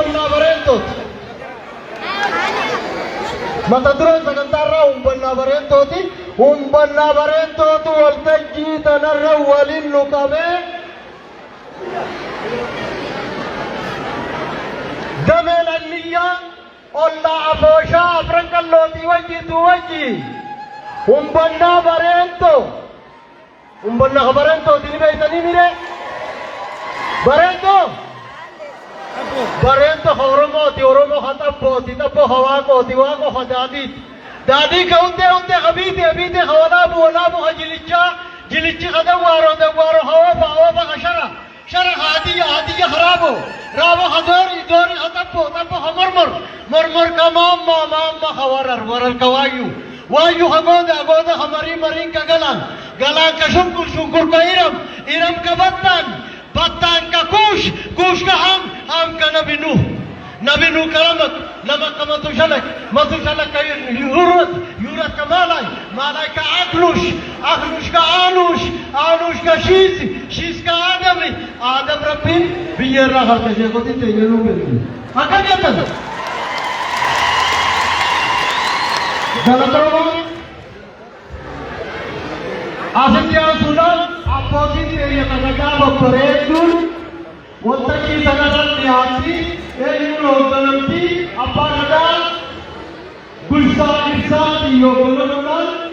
umbonna barentot. Matadron sagantarra umbonna barentoti. Umbonna barentotu waltajji tanarra walin luqabe. Damel alliya olla afosha afrankalloti wajjitu wajji. Umbonna barento. Umbonna barentoti ni beitani mire. Barento. Barento Oromo Hataboti, Tapo Hawako, Tiwako Hadadit. Dadi Kaunte, Habite, Hawalabu, Hajilicha, Jilichi Hadawaro, the Waro Hawa, Hashara, Shara Hadia, Harabo, Rabo Hadori, Dori Hatapo, Tapo Hamurmur, Murmur Kamama, Hawarar, Waral Kawayu. Why you Hagoda, Hamari Marin Kagalan, Galan Kashunkur, Shunkur Kairam, Iram Kabatan. Batan ka kush ka ham ka nabinu karamat lama ka matushalak kay yurat ka malay ka aklush ka anush ka shiz ka adam rabbin biyarra halka shekoti teyenu belki hakikatan galataro Asetiya sunan opposite area kagaba paredul ottaki sanaran niyati eyuno otanamti apanaga gulsani yogonanan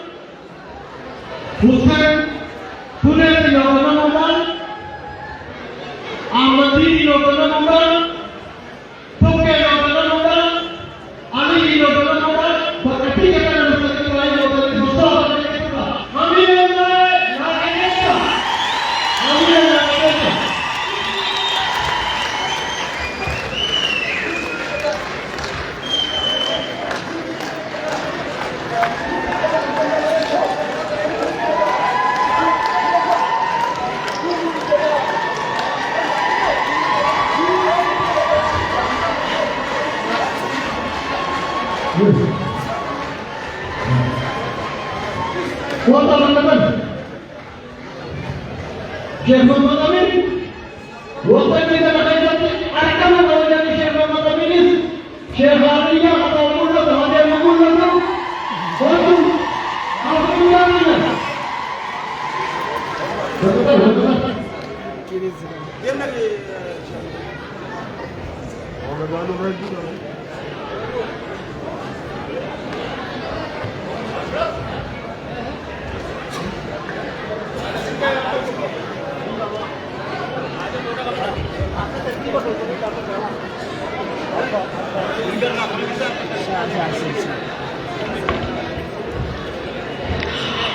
Hussein Pune yogonanan Ahmadi yogonanan Puke yogonanan Ali yogonanan bakati kana nusaki yogonanan Mustafa teman-teman Syekh Muhammad Amin waktu kita ada kalau jadi Syekh Muhammad Amin Syekh Aliyah atau Mullah atau ada yang Mullah itu waktu alhamdulillah betul dia lagi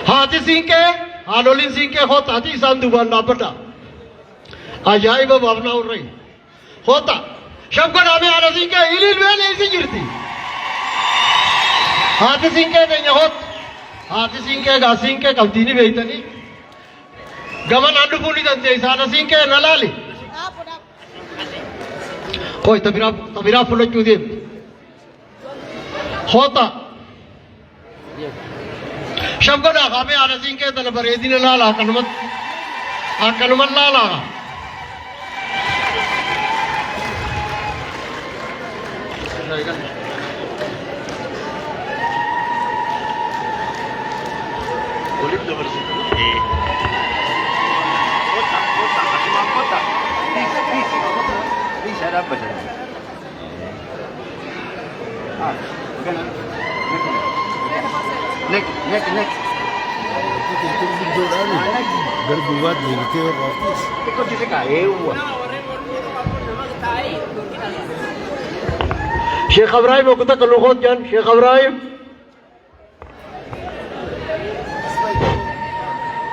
Hati Singke, Anolin Singke hot hati sanduban napata. Ajaib bhavna ho rahi. Hota. Shabko naame Ana Singke ilil mein aisi girti. Hati Singke nahi hot. Hati Singke ga Singke kamtini beitani. Gaman andu puni dante Ana Singke nalali. Koi tabira fulo chudem. Hota. Shabko na kame Ana Singke dal baredin lala akanumat lala. Boleh nomor satu. Kota. Ini saya dapat. Next. Berbuat gitu office. Ikut sih kayu. Syekh Ibrahim aku tak keluhut kan Syekh Ibrahim.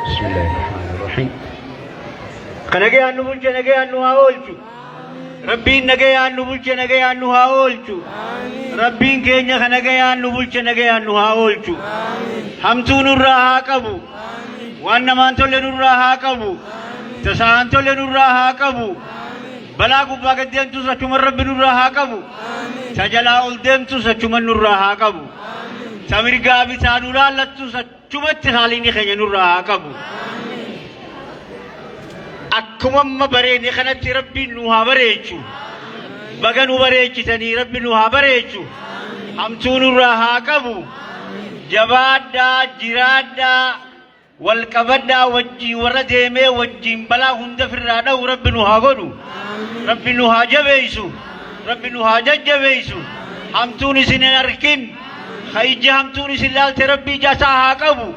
Bismillahirrahmanirrahim. Kanage anu haolchu. Rabbin nage anu bulche nage anu haolchu. Rabbin kenya kanage anu bulche nage anu haolchu. Hamtu nurra haqabu. Wanna mantole nurra haqabu. Tasantole nurra haqabu. Bala gubbaa gad deemtus achuma rabbi nurraa haa qabu. Sa jalaa ol deemtus achuma nurraa haa qabu. Sa mirgaa bitaa nu laallattus achumatti haaliin keenya nurraa haa qabu. Akkuma amma bareedne kanatti rabbiin nu haa bareechu. بغنو بريچتني ربي نوها بريچو همتون الرها قبو جبادا جرادا والقبدا وجي ورديمه وجين بلا هند فرادا ربي نوها غدو ربي نوها جبيسو ربي نوها ججبيسو همتون سنركن خيج همتون سلال ربي جساها قبو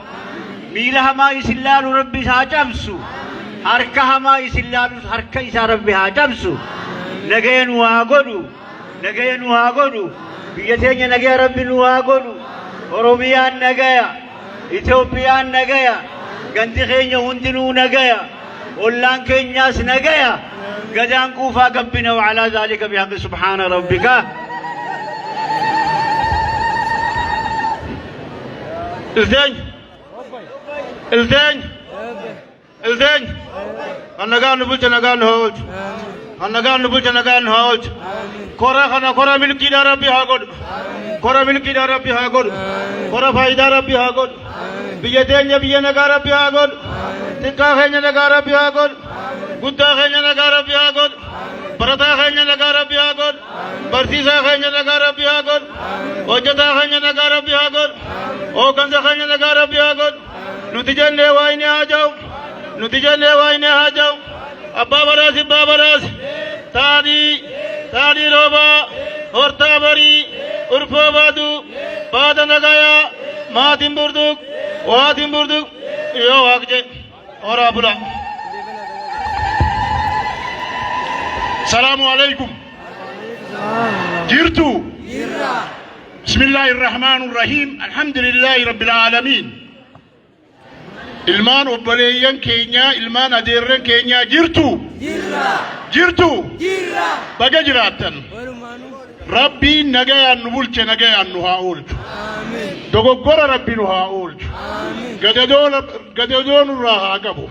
ميلها ما يسلال ربي ساجمسو حركها ما يسلال حركه يسا ربي هاجمسو نغين واغدو نغين واغدو بيتين نغي ربي واغدو اوروميان نغيا ኢትዮጵያን ነገያ ገንዲ ኸኛ ሁንድኑ ነገያ ኦላን ኸኛስ ነገያ ገዳን ቁፋ ገብነው على ذلك بحق سبحان ربك الزين النغان بلت نغان هولت النغان بلت نغان هولت كورا ملكي ربي هاغود كورا ملكي ربي هاغود كورا فايدة ربي هاغود بيتين بيه نغا ربي هاغود تكا خينا نغا ربي هاغود غدا خينا نغا ربي هاغود برتا خينا نغا ربي هاغود برسيسا خينا نغا ربي هاغود وجدا خينا نغا ربي هاغود او گنزا خينا نغا ربي هاغود نتيجن وايني آجاو نتيجن وايني آجاو ابا براس تادي روبا هورتا بري urfo badu bada nagaya maatin burduk yo akje ora bula السلام عليكم جرتو بسم الله الرحمن الرحيم الحمد لله رب العالمين ilmaan obboleeyyan keenya ilmaan adeerran keenya jirtu baga jiraattan rabbiin nagayaan nu bulche nagayaan nu haa oolchu dogoggora rabbi nu haa oolchu gadadoo nurraa haa qabu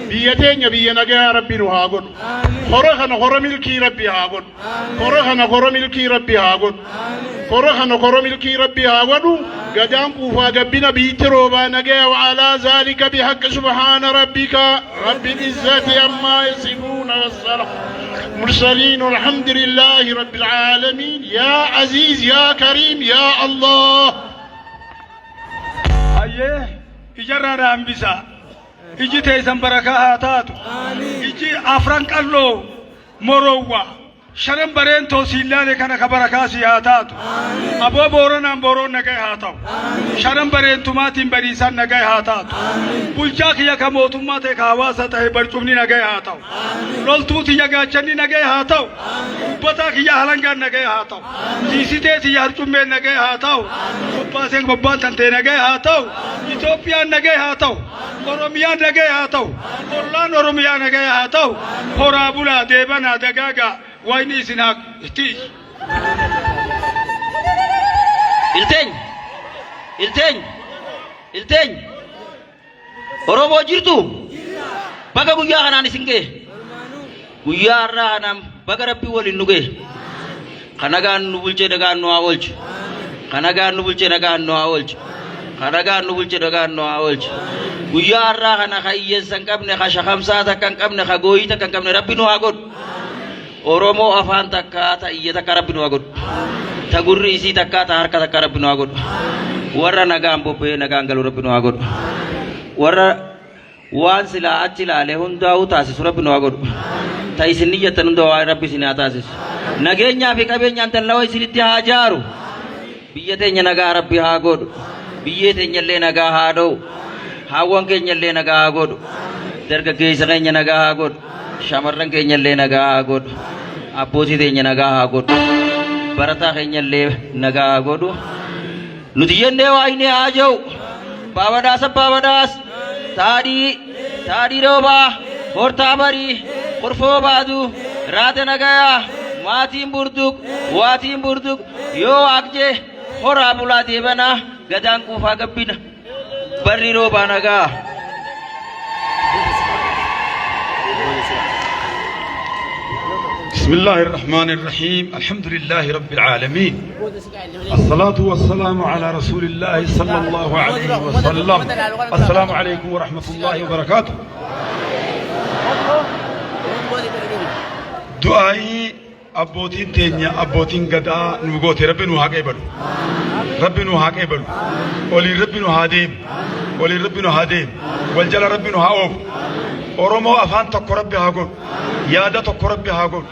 biyya teenya biyya nagayaa rabbi nu haa godhu hora kana hora milkii rabbi haa godhu hora kana hora milkii rabbi haa godhu hora kana hora milkii rabbi haa godhu gadaan quufaa gabbina biitti roobaa nagaya وعلى ذلك بحق سبحان ربك رب العزة عما يصفون والسلام مرسلين والحمد لله رب العالمين يا عزيز يا كريم يا الله أيه إجرنا رامبسا إجي تيسن بركاها تاتو إجي أفرانك الله مروة شرم برين توسيلاني كان كبركاسي هاتاتو أبو بورون نجاي هاتاو شرم برين توماتين بريسان نجاي هاتاتو بولجاك يا كموتومات كهواسة تهي برچومني نجاي هاتاو رولتوتي يا جاني نجاي هاتاو بطاك يا هلنگان نجاي هاتاو جيسيتي يا هرچومين نجاي هاتاو باسين ببان تنتي نجاي هاتاو إثيوبيا نجاي هاتاو أوروميا نجاي هاتاو أورلان أوروميا نجاي هاتاو هورابولا ديبانا دغاغا ويني سناك تيج ilteñ oromo jirtu baga guyya hanani singe guyya rahanam baga rabbi woli nuge kanaga nu bulche daga no awolch kanaga nu bulche daga no awolch kanaga nu bulche daga no awolch guyya rahana khayyen sankabne khasha khamsata kankabne khagoyita kankabne rabbi no agod oromo afan takka ta iyata karabbi no agod ta gurri isi takka ta harka takka rabbi no agod warra naga ambobe naga angalu rabbi no agod warra wan sila achila le hunda utasi rabbi no agod ta isiniya tanundo rabbi sini atasis nagenya fi kabenya tanlawa isinitti hajaru biyete nya naga rabbi ha god biyete nya le naga ha do hawan ke nya le naga ha god derga geisa nya naga ha god shamarran ke nya le naga ha god aposi de nya naga ha god barata ke nya le naga ha god nutiyende wa ine ajau pawadas tadi roba horta bari kurfo badu rate nagaya watin burduk yo akje hora bula debana gadan kufa gabbina bari roba naga بسم الله الرحمن الرحيم الحمد لله رب العالمين الصلاة والسلام على رسول الله صلى الله عليه وسلم السلام عليكم ورحمة الله وبركاته دعائي abbootiin teenya abbootiin gadaa nu goote rabbi nu haa qeebalu rabbi nu haa qeebalu oliin rabbi nu haa deemu oliin rabbi nu haa deemu wal jala rabbi nu haa oofu oromoo afaan tokko rabbi haa godhu yaada tokko rabbi haa godhu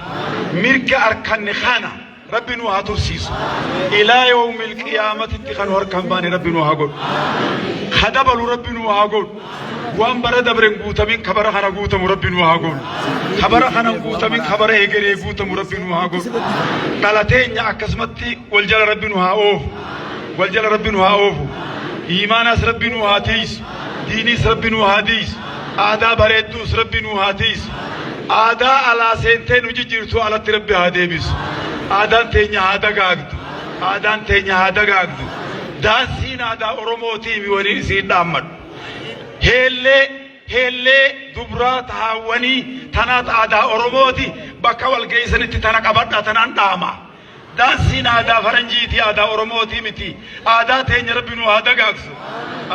mirga harkanni kana rabbi nu haa tursiisu ilaa yawmil qiyaamatitti kan harkan baane rabbi nu haa godhu hadabalu rabbi nu haa godhu waan bara dabren guutamin kabara kana guutamu rabbi nu haa godhu kabara kana guutamin kabara egeree guutamu rabbi nu haa godhu dhalateenya akkasumatti wal jala rabbi nu haa oofu wal jala rabbi nu haa oofu iimaanas rabbi nu haa tiisu diinis rabbi nu haa tiisu aadaa bareedduus rabbi nu haa tiisu aadaa alaa seentee nu jijjiirtu alatti rabbi haa deebisu aadaan teenya haa dagaagdu aadaan teenya haa dagaagdu daansiin aadaa oromootiimi waliin isiin dhaammadhu heellee dubraa taawwanii tanaat aadaa oromooti bakka wal geessanitti tana qabadha tanaan dhaama daansiin aadaa faranjiiti aadaa oromootii miti aadaa teenya rabbi nu haa dagaagsu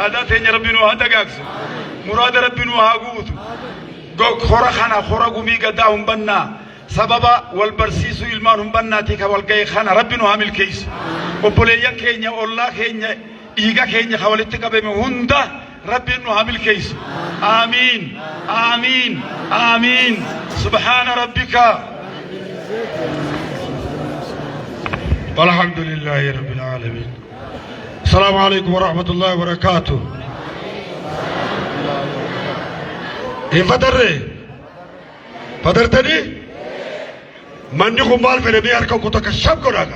aadaa teenya rabbi nu haa dagaagsu muraada rabbi nu haa guutu hora kana hora gumii gadaa humbannaa sababa wal barsiisu ilmaan humbannaati ka wal ga'e kana rabbi nu haa milkeessu obboleeyyan keenya ollaa keenya dhiiga keenya ka walitti qabame hunda ربي إنه عامل كيس آمين آمين آمين سبحان ربك والحمد لله رب العالمين السلام عليكم ورحمة الله وبركاته إيه فدرتني من يقوم بالفعل بياركم كتك الشاب كناك